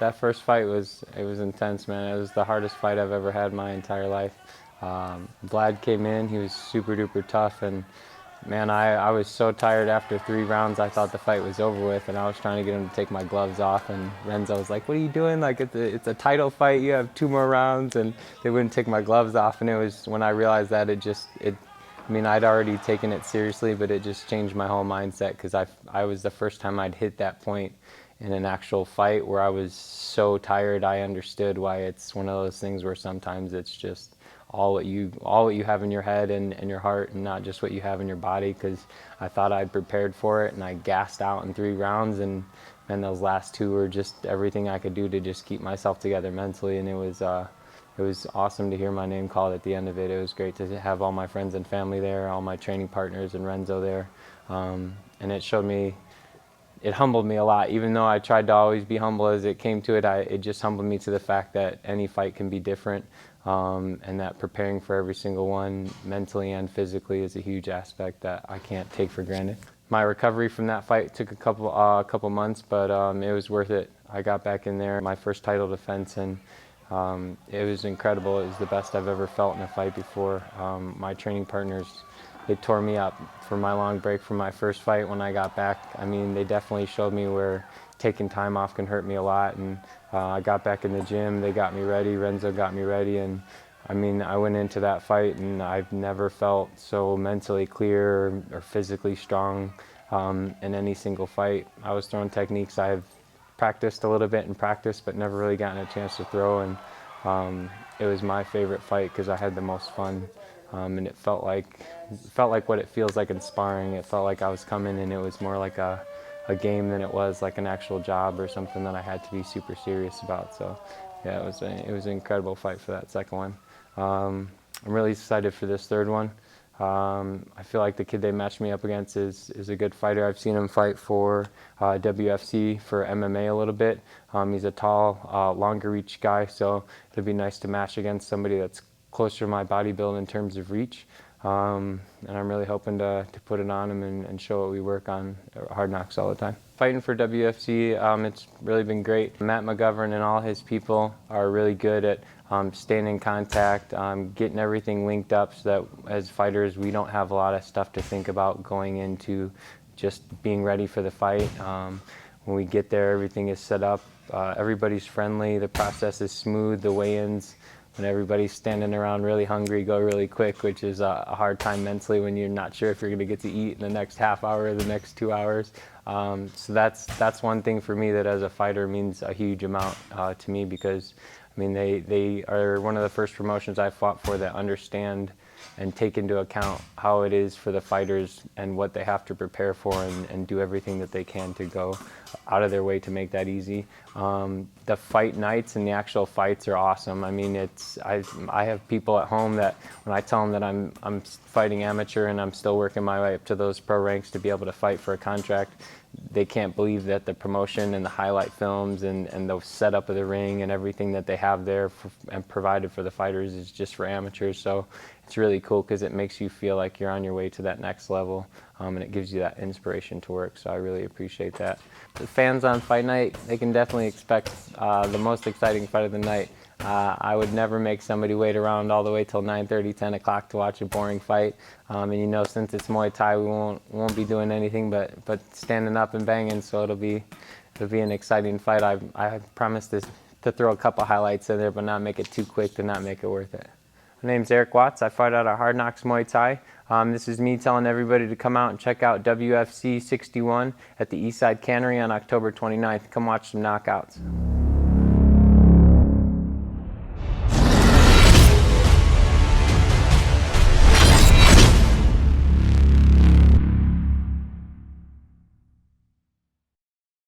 that first fight was intense, man. It was the hardest fight I've ever had my entire life. Vlad came in, he was super duper tough, and man, I was so tired after 3 rounds. I thought the fight was over with, and I was trying to get him to take my gloves off, and Renzo was like, "What are you doing? Like, it's a title fight. You have 2 more rounds," and they wouldn't take my gloves off. And it was when I realized that I mean, I'd already taken it seriously, but it just changed my whole mindset because I was the first time I'd hit that point in an actual fight where I was so tired. I understood why it's one of those things where sometimes it's just all what you have in your head and your heart, and not just what you have in your body, because I thought I'd prepared for it and I gassed out in 3 rounds, and then those last 2 were just everything I could do to just keep myself together mentally. And it was awesome to hear my name called at the end of it. It was great to have all my friends and family there, all my training partners and Renzo there, and it humbled me a lot. Even though I tried to always be humble as it came to it, it just humbled me to the fact that any fight can be different, and that preparing for every single one mentally and physically is a huge aspect that I can't take for granted. My recovery from that fight took a couple months, but it was worth it. I got back in there, my first title defense, and it was incredible. It was the best I've ever felt in a fight before. My training partners, they tore me up for my long break from my first fight when I got back. I mean, they definitely showed me where taking time off can hurt me a lot. And I got back in the gym, they got me ready, Renzo got me ready. And I mean, I went into that fight and I've never felt so mentally clear or physically strong in any single fight. I was throwing techniques I've practiced a little bit in practice, but never really gotten a chance to throw. And it was my favorite fight because I had the most fun. And it felt like what it feels like in sparring. It felt like I was coming, and it was more like a game than it was like an actual job or something that I had to be super serious about. So yeah, it was an incredible fight for that second one. I'm really excited for this third one. I feel like the kid they matched me up against is a good fighter. I've seen him fight for WFC, for MMA a little bit. He's a tall, longer reach guy, so it'll be nice to match against somebody that's closer to my body build in terms of reach. And I'm really hoping to put it on him and show what we work on at Hard Knocks all the time. Fighting for WFC, it's really been great. Matt McGovern and all his people are really good at staying in contact, getting everything linked up so that as fighters we don't have a lot of stuff to think about going into just being ready for the fight. When we get there, everything is set up. Everybody's friendly, the process is smooth, the weigh-ins, when everybody's standing around really hungry, go really quick, which is a hard time mentally when you're not sure if you're going to get to eat in the next half hour or the next 2 hours. So that's one thing for me that as a fighter means a huge amount to me, because I mean they are one of the first promotions I fought for that understand and take into account how it is for the fighters and what they have to prepare for, and do everything that they can to go out of their way to make that easy. The fight nights and the actual fights are awesome. I mean, I have people at home that when I tell them that I'm fighting amateur and I'm still working my way up to those pro ranks to be able to fight for a contract, they can't believe that the promotion and the highlight films and the setup of the ring and everything that they have there and provided for the fighters is just for amateurs. So it's really cool because it makes you feel like you're on your way to that next level, and it gives you that inspiration to work. So I really appreciate that. The fans on fight night, they can definitely expect the most exciting fight of the night. I would never make somebody wait around all the way till 9:30, 10 o'clock to watch a boring fight. And you know, since it's Muay Thai, we won't be doing anything but standing up and banging. So it'll be an exciting fight. I promised to throw a couple highlights in there, but not make it too quick to not make it worth it. My name's Eric Watts. I fight out of Hard Knocks Muay Thai. This is me telling everybody to come out and check out WFC 61 at the Eastside Cannery on October 29th. Come watch some knockouts.